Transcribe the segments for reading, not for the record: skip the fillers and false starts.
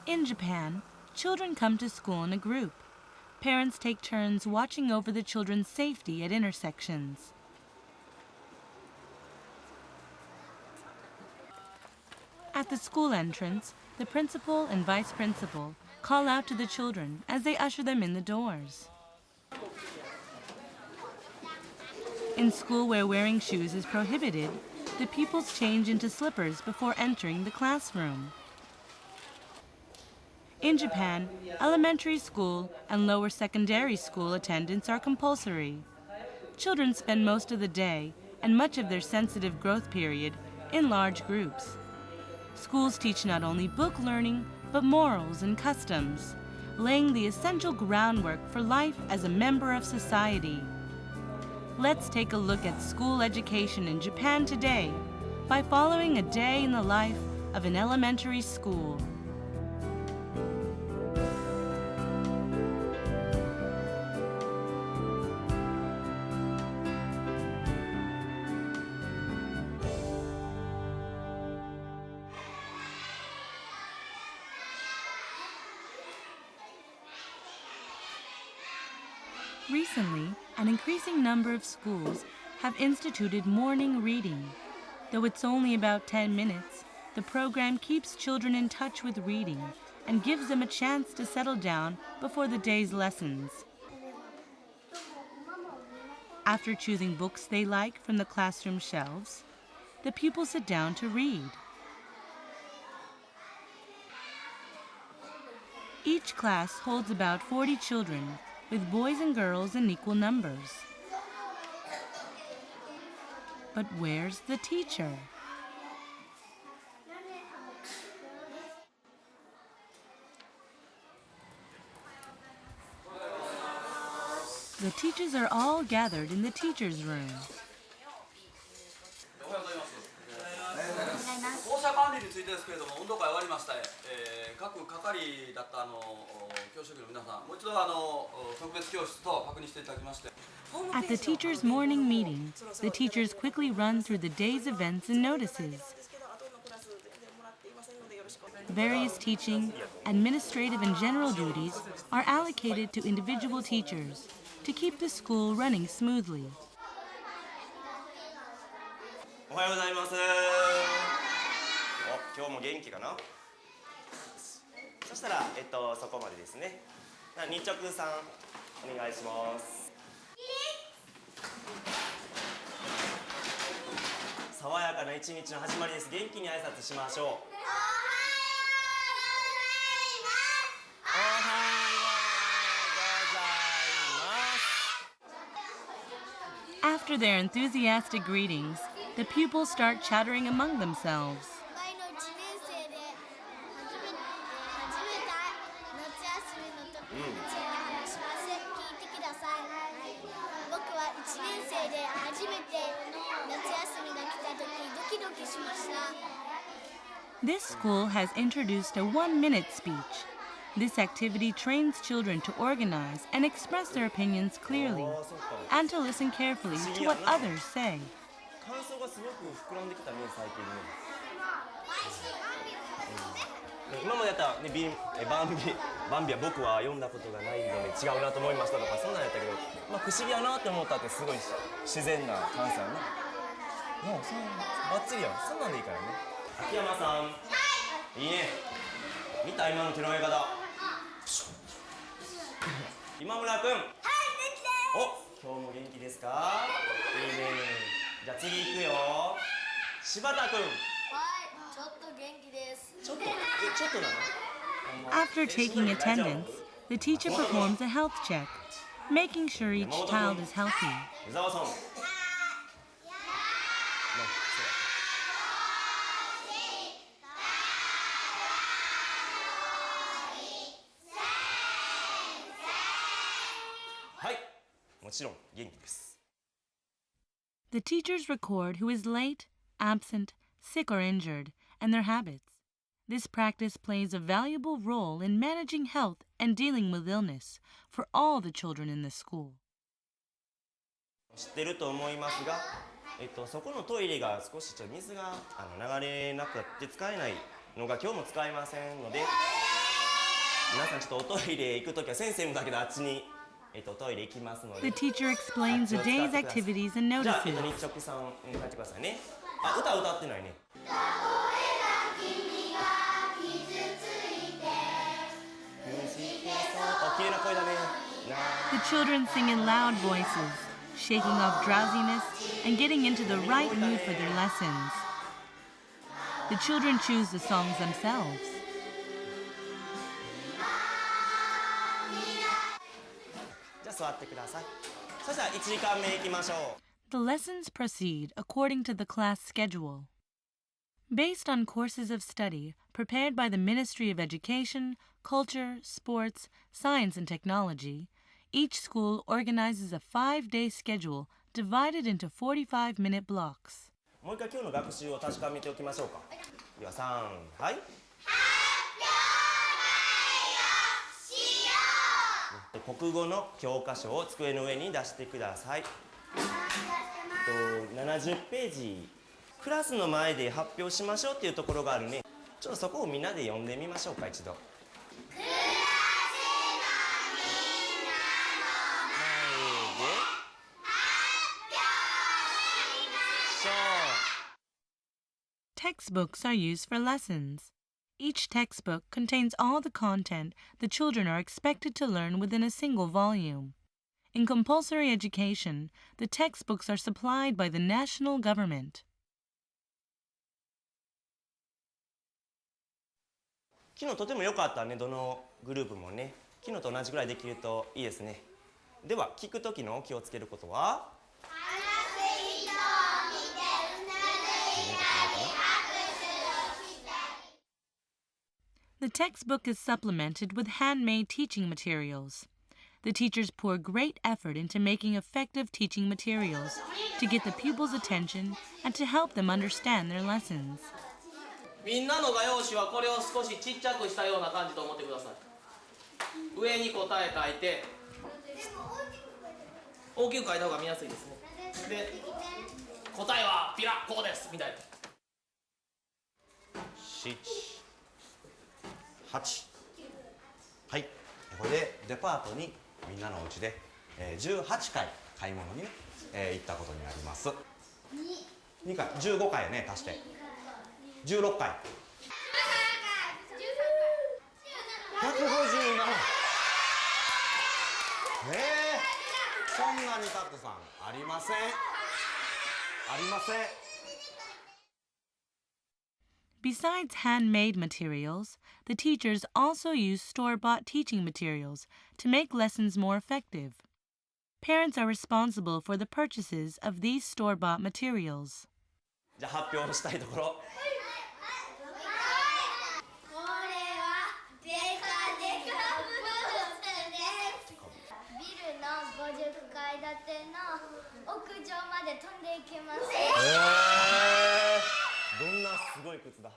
In Japan, children come to school in a group. Parents take turns watching over the children's safety at intersections. At the school entrance, the principal and vice principal call out to the children as they usher them in the doors. In school where wearing shoes is prohibited, the pupils change into slippers before entering the classroom. In Japan, elementary school and lower secondary school attendance are compulsory. Children spend most of the day and much of their sensitive growth period in large groups. Schools teach not only book learning, but morals and customs, laying the essential groundwork for life as a member of society. Let's take a look at school education in Japan today by following a day in the life of an elementary school. Recently, an increasing number of schools have instituted morning reading. Though it's only about 10 minutes, the program keeps children in touch with reading and gives them a chance to settle down before the day's lessons. After choosing books they like from the classroom shelves, the pupils sit down to read. Each class holds about 40 children, with boys and girls in equal numbers. But where's the teacher? The teachers are all gathered in the teacher's room. 校舎管理についてですけれども、運動会終わりました。各係だった教職員の皆さん、もう一度特別教室と確認していただきまして。At the teachers' morning meeting, the teachers quickly run through the day's events and notices. Various teaching, administrative, and general duties are allocated to individual teachers to keep the school running smoothly. おはようございます。今日も元気かな。そしたら、そこまでですね。日直さん、お願いします。爽やかな一日の始まりです。元気に挨拶しましょう。おはようございます。おはようございます。After their enthusiastic greetings, the pupils start chattering among themselves. This school has introduced a 1-minute speech. This activity trains children to organize and express their opinions clearly, and to listen carefully to what others say. 感想がすごく膨らんできたね、最近ね。今までやったら、ね、バンビは僕は読んだことがないので違うなと思いましたとかそんなんやったけど、不思議やなって思ったってすごい自然な感想やね。もうそんなバッチリやん。そんなんでいいからね。秋山さん、いいね。見た今の手の上方。今村君。はい、元気です。お、今日も元気ですか。いいね。じゃあ次行くよ。柴田君。はい、ちょっと元気です。ちょっとなの？After taking attendance, the teacher performs a health check, making sure each child is healthy. 湯沢さん。はい、もちろん元気です。The teachers record who is late, absent, sick, or injured, and their habits. This practice plays a valuable role in managing health and dealing with illness for all the children in the school. 知ってると思いますが、そこのトイレが少し水が流れなくて使えないのが今日も使えませんので、皆さんちょっとおトイレ行くときは先生もだけどあっちに、おトイレ行きますので。 The teacher explains the day's activities and じゃあ、 notices. 日直さん、帰ってくださいね。あ、歌歌ってないね。綺麗な声だね。 The children sing in loud voices, shaking off drowsiness and getting into the right mood for their lessons. The children choose the songs themselves. じゃあ座ってください。そしたら1時間目行きましょう。 The lessons proceed according to the class schedule. Based on courses of study prepared by the Ministry of Education, Culture, Sports, Science and Technology, each school organizes a 5-day schedule divided into 45-minute blocks. もう一回今日の学習を確かめておきましょうか。では3、はい。国語の教科書を机の上に出してください。70ページ、クラスの前で発表しましょうっていうところがあるね。ちょっとそこをみんなで読んでみましょうか、一度。クラスのみんなの前で発表しましょう。 Textbooks are used for lessons. Each textbook contains all the content the children are expected to learn within a single volume. In compulsory education, the textbooks are supplied by the national government. 昨日とても良かったね、どのグループもね。昨日と同じぐらいできるといいですね。では、聞くときの気をつけることは？ The textbook is supplemented with handmade teaching materials. The teachers pour great effort into making effective teaching materials to get the pupils' attention and to help them understand their lessons. みんなの画用紙はこれを少しちっちゃくしたような感じと思ってください。上に答え書いて、大きく書いた方が見やすいですね。で、答えはピラこうですみたいな。8、はい、これでデパートにみんなのお家で、18回買い物に、行ったことになります。2回、15回ね、足して16回、157。そんなにたくさんありません。ありません。Besides handmade materials, the teachers also use store-bought teaching materials to make lessons more effective. Parents are responsible for the purchases of these store-bought materials. じゃあ発表したいところ。これはデカデカブーツです。ビルの50階建ての屋上まで飛んでいけます。どんなすごい靴だ。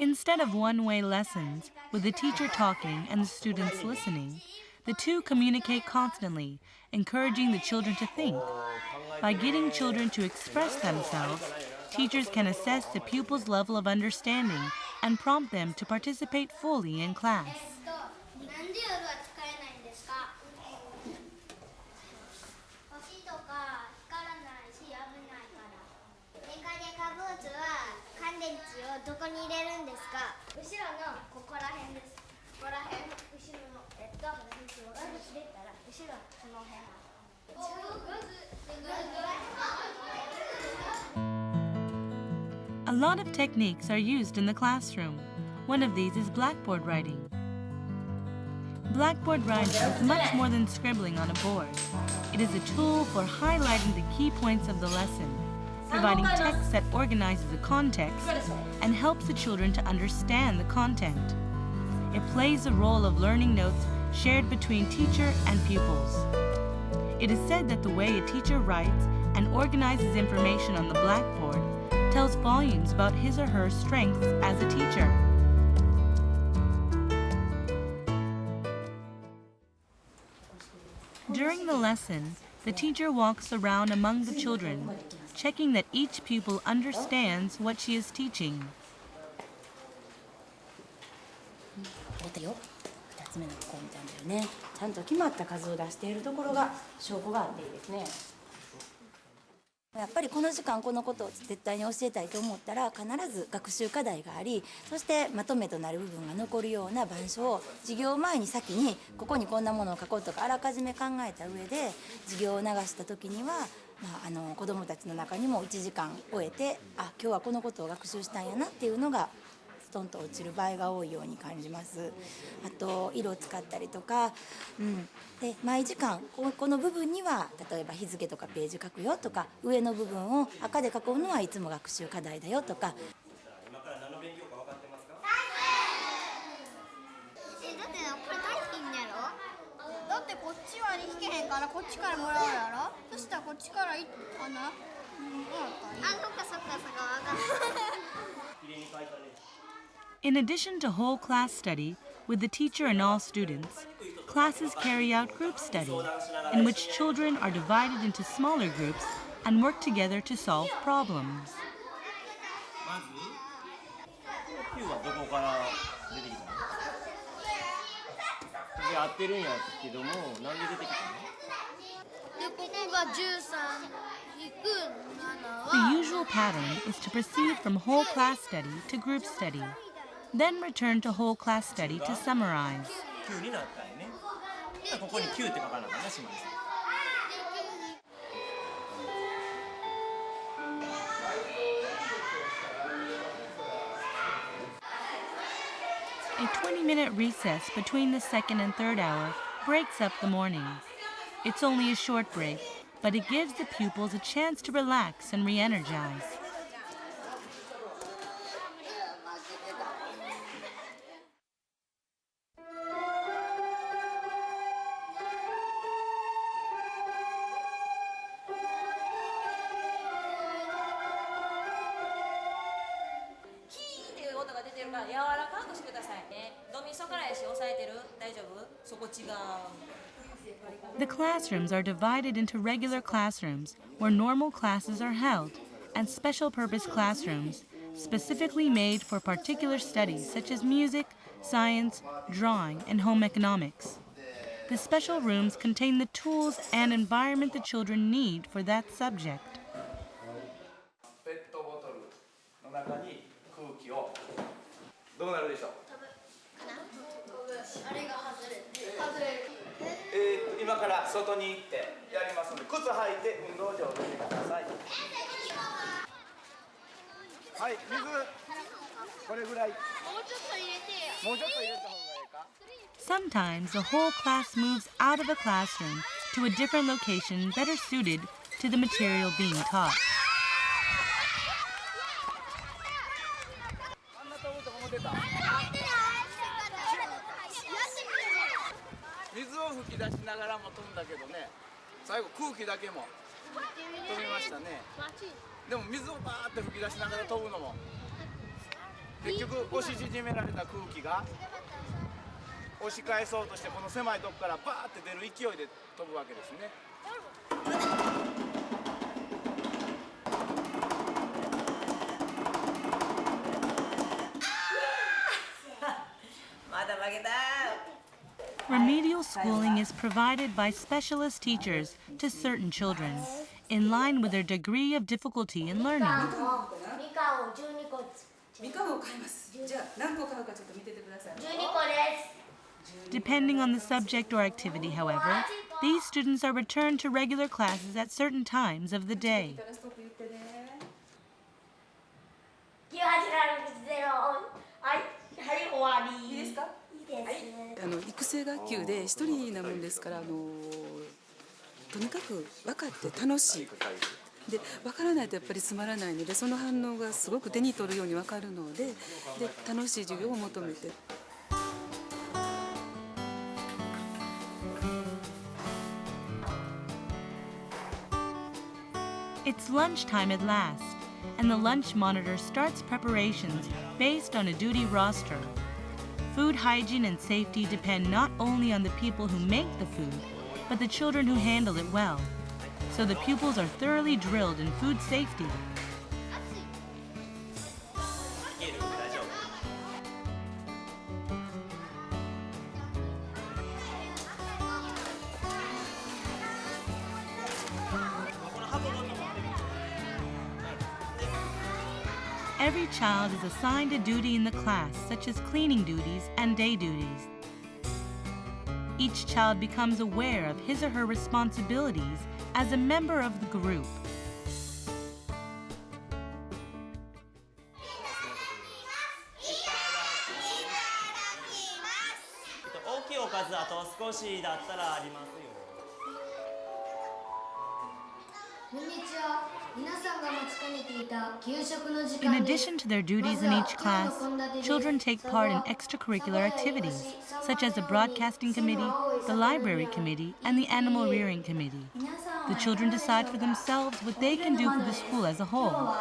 Instead of one-way lessons, with the teacher talking and the students listening, the two communicate constantly, encouraging the children to think. By getting children to express themselves, teachers can assess the pupils' level of understanding and prompt them to participate fully in class. なんで夜は使えないんですか？星とか光らないし危ないから。デカデカブーツは乾電池をどこに入れるんですか？後ろのここら辺です。ここら辺、後ろの出たら後ろこの辺。A lot of techniques are used in the classroom. One of these is blackboard writing. Blackboard writing is much more than scribbling on a board. It is a tool for highlighting the key points of the lesson, providing text that organizes the context and helps the children to understand the content. It plays the role of learning notes shared between teacher and pupils. It is said that the way a teacher writes and organizes information on the blackboard tells volumes about his or her strengths as a teacher. During the lesson, the teacher walks around among the children, checking that each pupil understands what she is teaching. よ。2つ目のこうみたいだよね。ちゃんと決まった数を出しているところが証拠があっていいですね。やっぱりこの時間このことを絶対に教えたいと思ったら必ず学習課題があり、そしてまとめとなる部分が残るような板書を授業前に先にここにこんなものを書こうとかあらかじめ考えた上で授業を流した時には、子どもたちの中にも1時間終えて今日はこのことを学習したんやなっていうのがストンと落ちる場合が多いように感じます。あと色を使ったりとか、で毎時間この部分には例えば日付とかページ書くよとか、上の部分を赤で囲うのはいつも学習課題だよとか。今から何の勉強か分かってますか？だってこれ大金やろ。だってこっちは引けへんからこっちからもらうやろ。そしたらこっちからいいかな。そっか分かった。In addition to whole class study with the teacher and all students, classes carry out group study, in which children are divided into smaller groups and work together to solve problems. まず9はどこから出てきたの？で合ってるんやけども、なんで出てきたの？でここが13引く7 The usual pattern is to proceed from whole class study to group study, then return to whole class study to summarize. 9になったよね。ここに9って書かなかったね、島根さん。A 20-minute recess between the second and third hour breaks up the morning. It's only a short break, but it gives the pupils a chance to relax and re-energize. The classrooms are divided into regular classrooms, where normal classes are held, and special purpose classrooms, specifically made for particular studies such as music, science, drawing, and home economics. The special rooms contain the tools and environment the children need for that subject. ペットボトルの中に空気をどうなるでしょう？あれが外れて今から外に行ってやりますので、靴履いて運動場を出てください。はい、水これぐらい。もうちょっと入れてよ。もうちょっと入れた方がいいか。Sometimes the whole class moves out of a classroom to a different location better suited to the material being taught. あんな飛ぶと思ってた？水を吹き出しながらも飛んだけどね、最後空気だけも飛びましたね。でも水をバーって吹き出しながら飛ぶのも結局押し縮められた空気が押し返そうとしてこの狭いとこからバーって出る勢いで飛ぶわけですね。まだ負けた。Remedial schooling is provided by specialist teachers to certain children, in line with their degree of difficulty in learning. みかんを12個。みかんを買います。じゃあ何個買うかちょっと見ててください。12個です。 Depending on the subject or activity, however, these students are returned to regular classes at certain times of the day. 9800。はい、終わり。いいですか？育成学級で一人なもんですからとにかく分かって楽しいで分からないとやっぱりつまらないのでその反応がすごく手に取るように分かるので楽しい授業を求めて。It's lunchtime at last, and the lunch monitor starts preparations based on a duty roster. Food hygiene and safety depend not only on the people who make the food, but the children who handle it well. So the pupils are thoroughly drilled in food safety. Every child is assigned a duty in the class, such as cleaning duties and day duties. Each child becomes aware of his or her responsibilities as a member of the group. In addition to their duties in each class, children take part in extracurricular activities, such as the broadcasting committee, the library committee, and the animal rearing committee. The children decide for themselves what they can do for the school as a whole.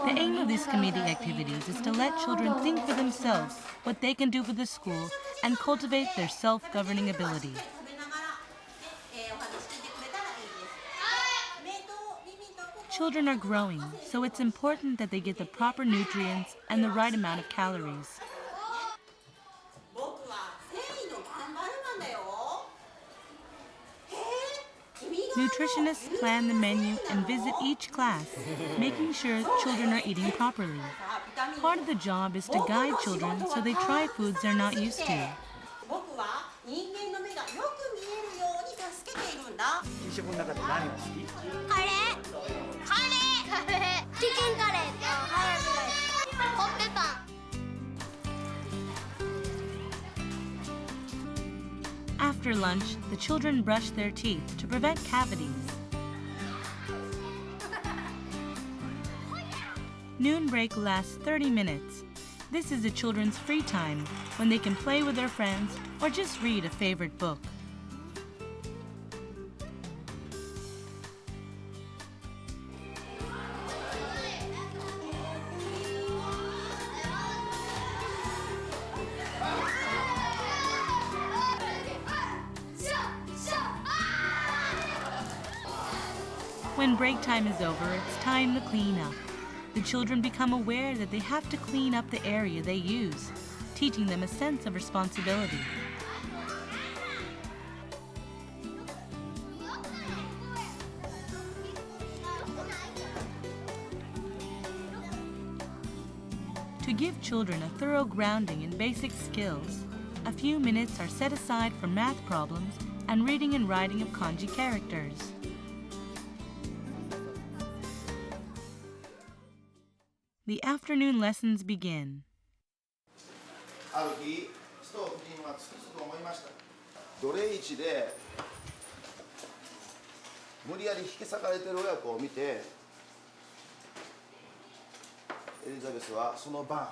The aim of these committee activities is to let children think for themselves what they can do for the school and cultivate their self-governing ability. Children are growing, so it's important that they get the proper nutrients and the right amount of calories. Nutritionists plan the menu and visit each class, making sure children are eating properly. Part of the job is to guide children so they try foods they're not used to. After lunch, the children brush their teeth to prevent cavities. Noon break lasts 30 minutes. This is the children's free time when they can play with their friends or just read a favorite book. When break time is over, it's time to clean up. The children become aware that they have to clean up the area they use, teaching them a sense of responsibility. To give children a thorough grounding in basic skills, a few minutes are set aside for math problems and reading and writing of kanji characters. The afternoon lessons begin. ある日、ふと夫人はつくづく思いました。奴隷市で無理やり引き裂かれている親子を見て、エリザベスはその晩、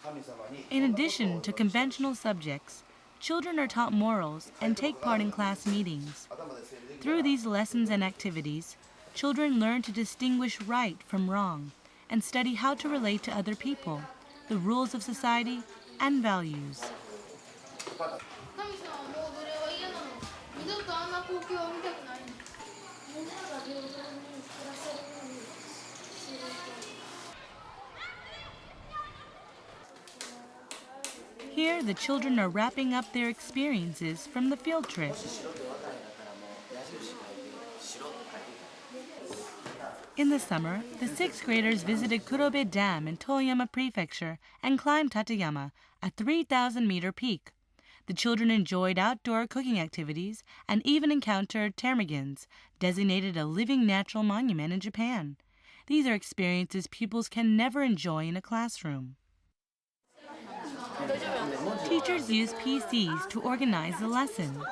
神様に。In addition to conventional subjects, children are taught morals and take part in class meetings. Through these lessons and activities, children learn to distinguish right from wrong and study how to relate to other people, the rules of society, and values. Here, the children are wrapping up their experiences from the field trip. In the summer, the 6th graders visited Kurobe Dam in Toyama Prefecture and climbed Tateyama, a 3,000-meter peak. The children enjoyed outdoor cooking activities and even encountered ptarmigans, designated a living natural monument in Japan. These are experiences pupils can never enjoy in a classroom. Teachers use PCs to organize the lesson.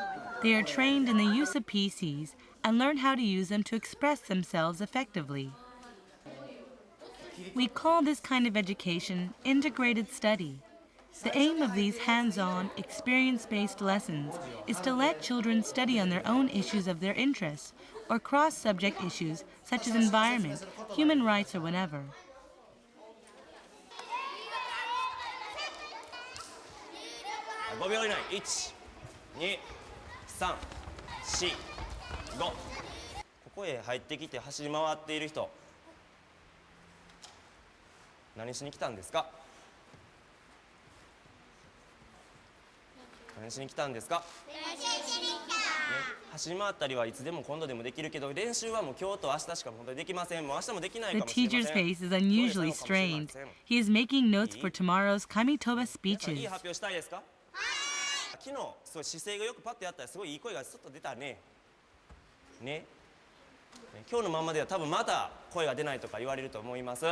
They are trained in the use of PCs and learn how to use them to express themselves effectively. We call this kind of education integrated study. The aim of these hands-on, experience-based lessons is to let children study on their own issues of their interests or cross-subject issues such as environment, human rights, or whatever. Go. ここへ入ってきて走り回っている人、何しに来たんですか？何しに来たんですか？走り回ったりはいつでも今度でもできるけど、練習はもう今日と明日しか本当にできません。もう明日もできないか The もしれま teacher's せん。 face is unusually strained. He is making notes for tomorrow's Kamitoba いい speeches. 発表したいですか？昨日すごい姿勢がよくパッとやったらすごいいい声がスッと出たね。ね。今日のままでは多分また声が出ないとか言われると思います。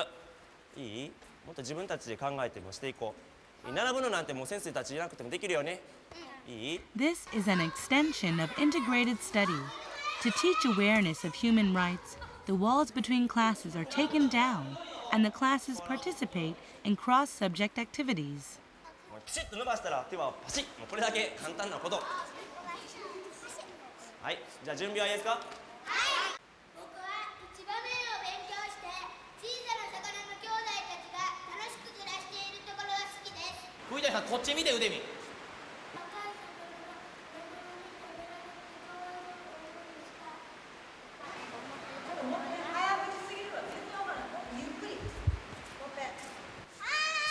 いい？もっと自分たちで考えてもしていこう。並ぶのなんてもう先生たちいなくてもできるよね。いい？ This is an extension of integrated study. To teach awareness of human rights, the walls between classes are taken down, and the classes participate in cross-subject activities. ピシッと伸ばしたら手はパシッ。もうこれだけ簡単なこと。はい。じゃあ準備はいいですか？僕は一場面を勉強して小さな魚の兄弟たちが楽しく暮らしているところが好きです。藤谷さんこっち見て腕見。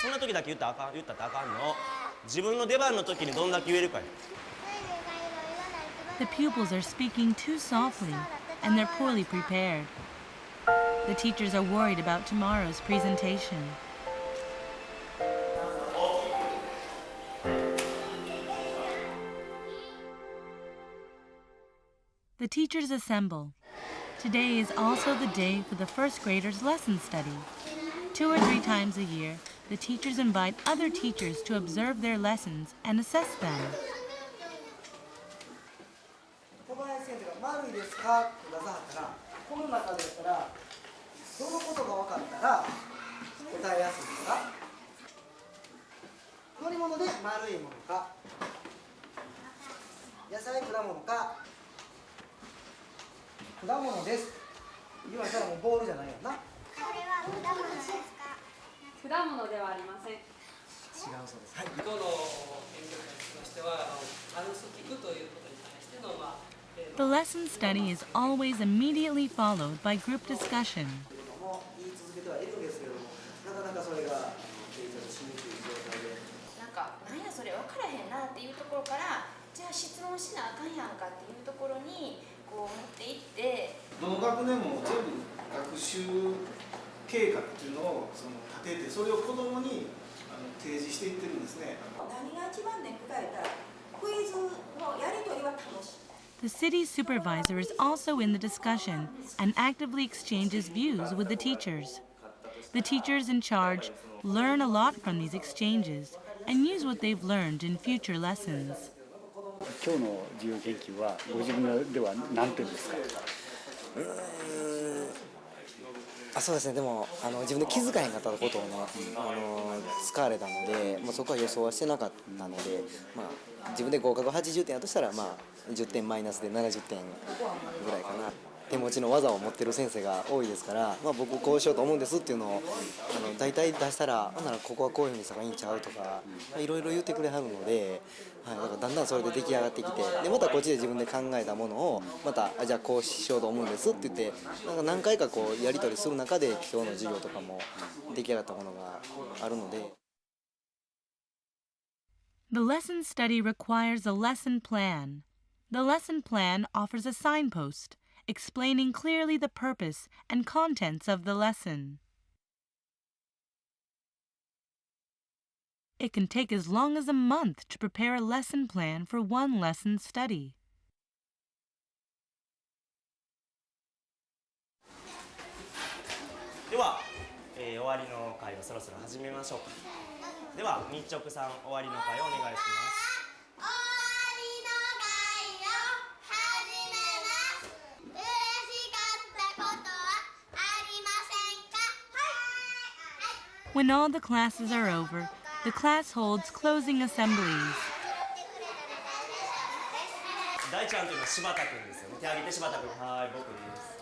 そんな時だけ言ったらあかん、言ったってあかんの。自分の出番の時にどんだけ言えるかよ。 The pupils are speaking too softly, and they're poorly prepared. The teachers are worried about tomorrow's presentation. The teachers assemble. Today is also the day for the first graders' lesson study. 2 or 3 times a year, the teachers invite other teachers to observe their lessons and assess them. 小林先生が丸いですかって出さはったら、この中でしたらどのことが分かったら答えやすいですか？乗り物で丸いものか、野菜果物か、果物です言われたらもうボールじゃないよな。これは果物ですか？果物ではありません。違うそうです。はい。今日の勉強につきましては、話す聞くということに対してのThe lesson study is always immediately followed by group discussion. 言い続けてはいるんですけれども、なかなかそれが定着しにくい状態で。なんか何やそれ分からへんなっていうところから、じゃあ質問しなあかんやんかっていうところにこう持っていって、どの学年も全部学習計画っていうのを立てて、それを子どもに提示していってるんですね。何が一番ね答えたらクイズのやり取りは楽しい。The city supervisor is also in the discussion and actively exchanges views with the teachers. The teachers in charge learn a lot from these exchanges and use what they've learned in future lessons. 今日の自由研究はご自分では何点ですか？そうですね。でも自分で気づかへんかったことをね、使われたので、そこは予想はしてなかったので、自分で合格80点やとしたら、10点マイナスで70点ぐらいかな。手持ちの技を持ってる先生が多いですから、僕こうしようと思うんですっていうのを大体出したら、ほんならここはこういうふうにした方がいいんちゃうとか、いろいろ言ってくれはるので、だからだんだんそれで出来上がってきて、でまたこっちで自分で考えたものをまたじゃあこうしようと思うんですって言って、何回かこうやり取りする中で今日の授業とかも出来上がったものがあるので。The lesson study requires a lesson plan. The lesson plan offers a signpost, explaining clearly the purpose and contents of the lesson. It can take as long as a month to prepare a lesson plan for one lesson study. では、終わりの会をそろそろ始めましょうか。では日直さん、終わりの会をお願いします。When all the classes are over, the class holds closing assemblies. 大ちゃんというのは柴田君ですよね。手挙げて柴田君。はい、僕です。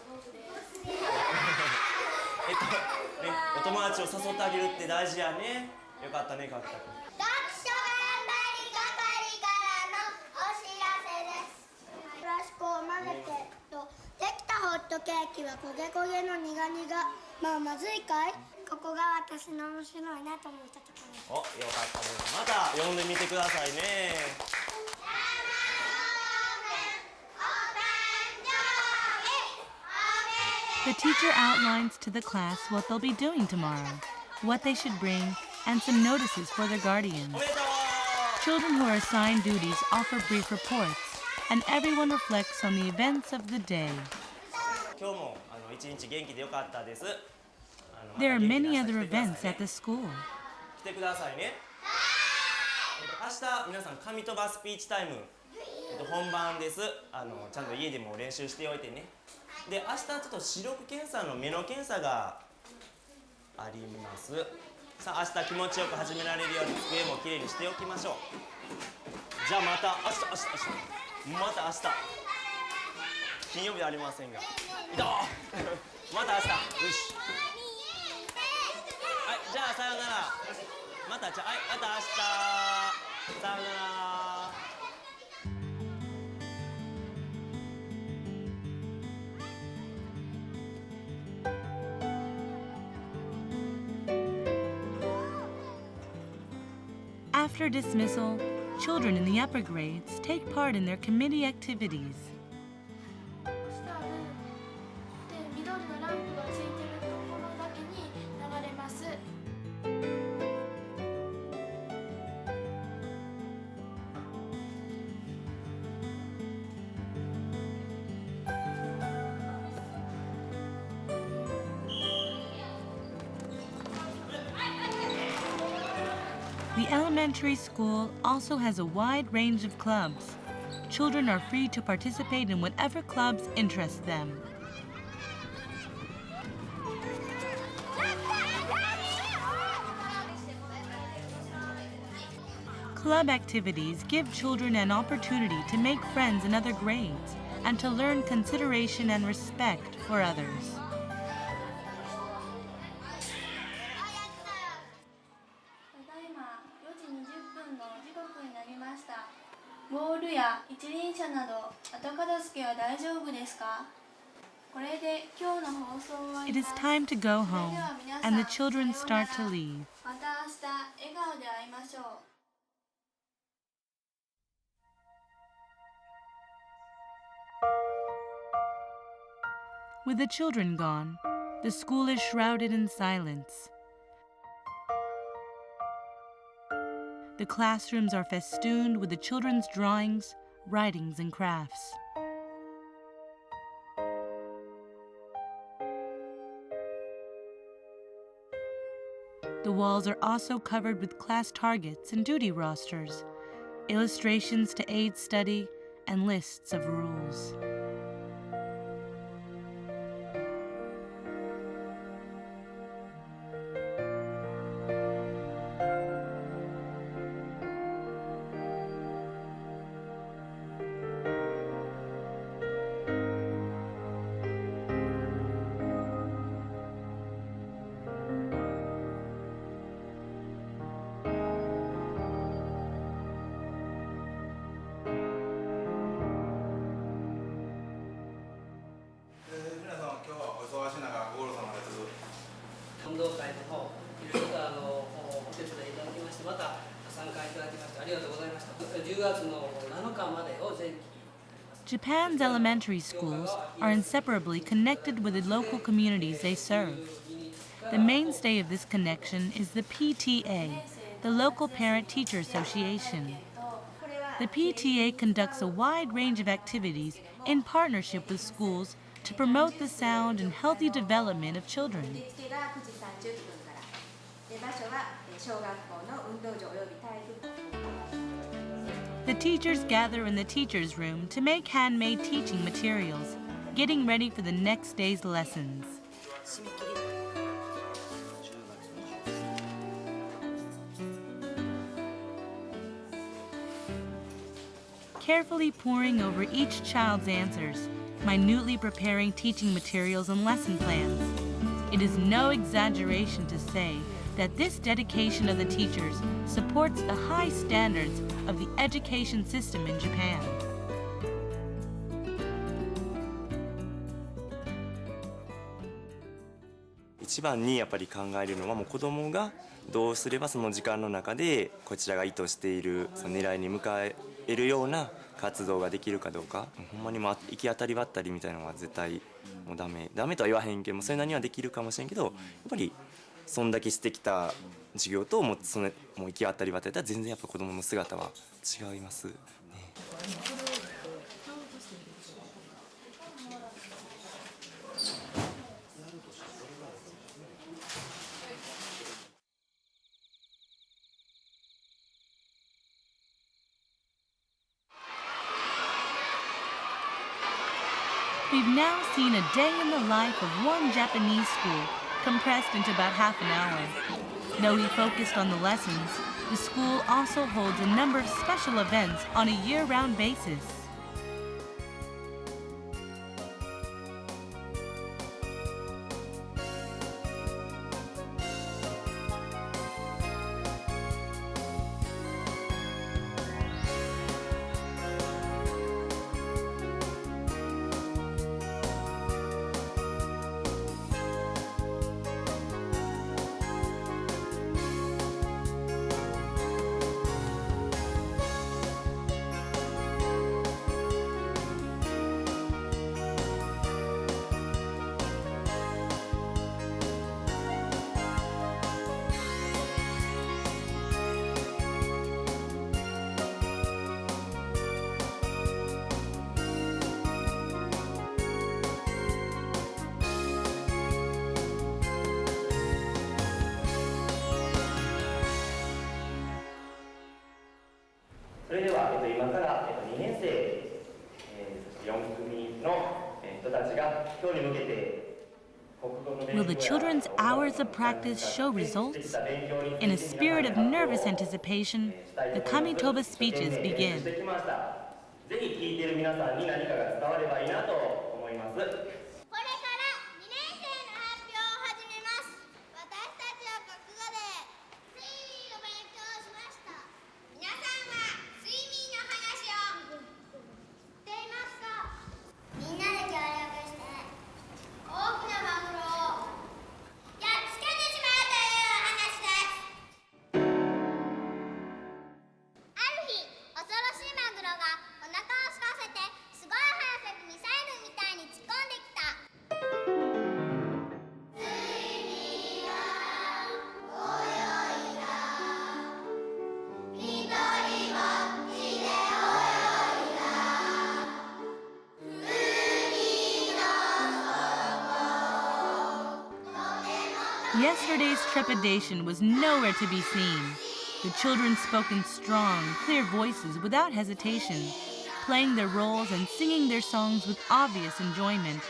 お友達を誘ってあげるって大事やね。よかったね、角田君。読書頑張り係からのお知らせです。フラスコを混ぜてできたホットケーキは焦げ焦げの苦々。まずいかい？ここが私の面白いなと思ったところです。よかったね。また読んでみてくださいね。The teacher outlines to the class what they'll be doing tomorrow, what they should bring, and some notices for their guardians. Children who are assigned duties offer brief reports, and everyone reflects on the events of the day. There are many other events at the school. 来てくださいね。明日皆さん紙飛ばスピーチタイム、本番です。ちゃんと家でも練習しておいてね。で明日ちょっと視力検査の目の検査があります。さあ明日気持ちよく始められるように机もきれいにしておきましょう。じゃあまた明日また明日金曜日はありませんが、また明日。よし。はい、じゃあさようなら。また明日。さようなら。After dismissal, children in the upper grades take part in their committee activities. The elementary school also has a wide range of clubs. Children are free to participate in whatever clubs interest them. Club activities give children an opportunity to make friends in other grades and to learn consideration and respect for others. ボールや一輪車など後片付けは大丈夫ですか？これで今日の放送は It is time to go home, and the children start to leave. また明日笑顔で会いましょう。With the children gone, the school is shrouded in silence. The classrooms are festooned with the children's drawings, writings, and crafts. The walls are also covered with class targets and duty rosters, illustrations to aid study, and lists of rules. Japan's elementary schools are inseparably connected with the local communities they serve. The mainstay of this connection is the PTA, the local Parent-Teacher Association. The PTA conducts a wide range of activities in partnership with schools to promote the sound and healthy development of children. The teachers gather in the teachers' room to make handmade teaching materials, getting ready for the next day's lessons. Carefully poring over each child's answers, minutely preparing teaching materials and lesson plans. It is no exaggeration to say that this dedication of the teachers supports the high standards of the education system in Japan. 一番にやっぱり考えるのはもう子どもがどうすればその時間の中でこちらが意図しているその狙いに向かえるような活動ができるかどうか、ほんまにもう行き当たりばったりみたいなのは絶対もうダメとは言わへんけども、それなりにはできるかもしれんけど、やっぱりそんだけしてきた授業ともう行き当たりばったりだったら全然やっぱ子どもの姿は違いますね。We've now seen a day in the life of one Japanese school, compressed into about half an hour. Though we focused on the lessons, the school also holds a number of special events on a year-round basis. Will the children's hours of practice show results? In a spirit of nervous anticipation, the Kamitoba speeches begin. Yesterday's trepidation was nowhere to be seen. The children spoke in strong, clear voices without hesitation, playing their roles and singing their songs with obvious enjoyment.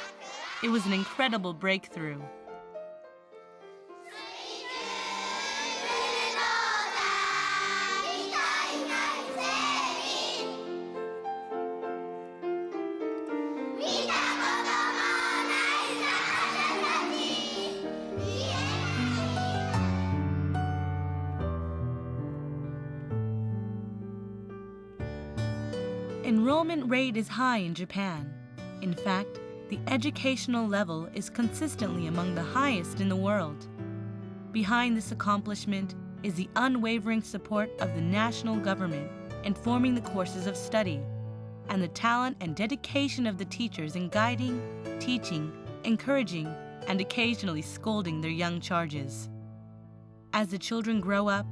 It was an incredible breakthrough. Enrollment rate is high in Japan. In fact, the educational level is consistently among the highest in the world. Behind this accomplishment is the unwavering support of the national government in forming the courses of study, and the talent and dedication of the teachers in guiding, teaching, encouraging, and occasionally scolding their young charges. As the children grow up,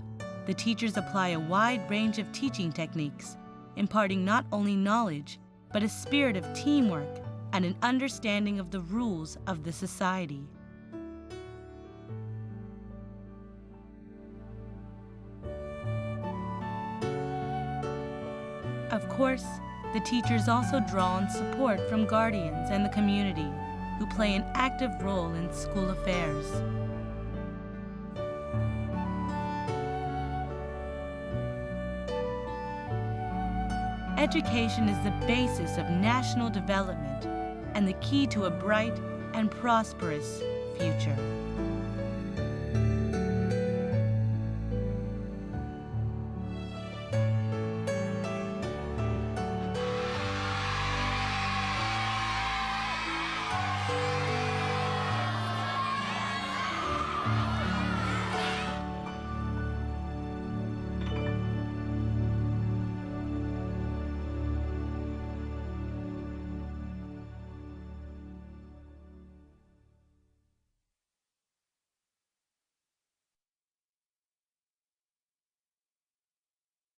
the teachers apply a wide range of teaching techniques, imparting not only knowledge, but a spirit of teamwork and an understanding of the rules of the society. Of course, the teachers also draw on support from guardians and the community, who play an active role in school affairs. Education is the basis of national development and the key to a bright and prosperous future.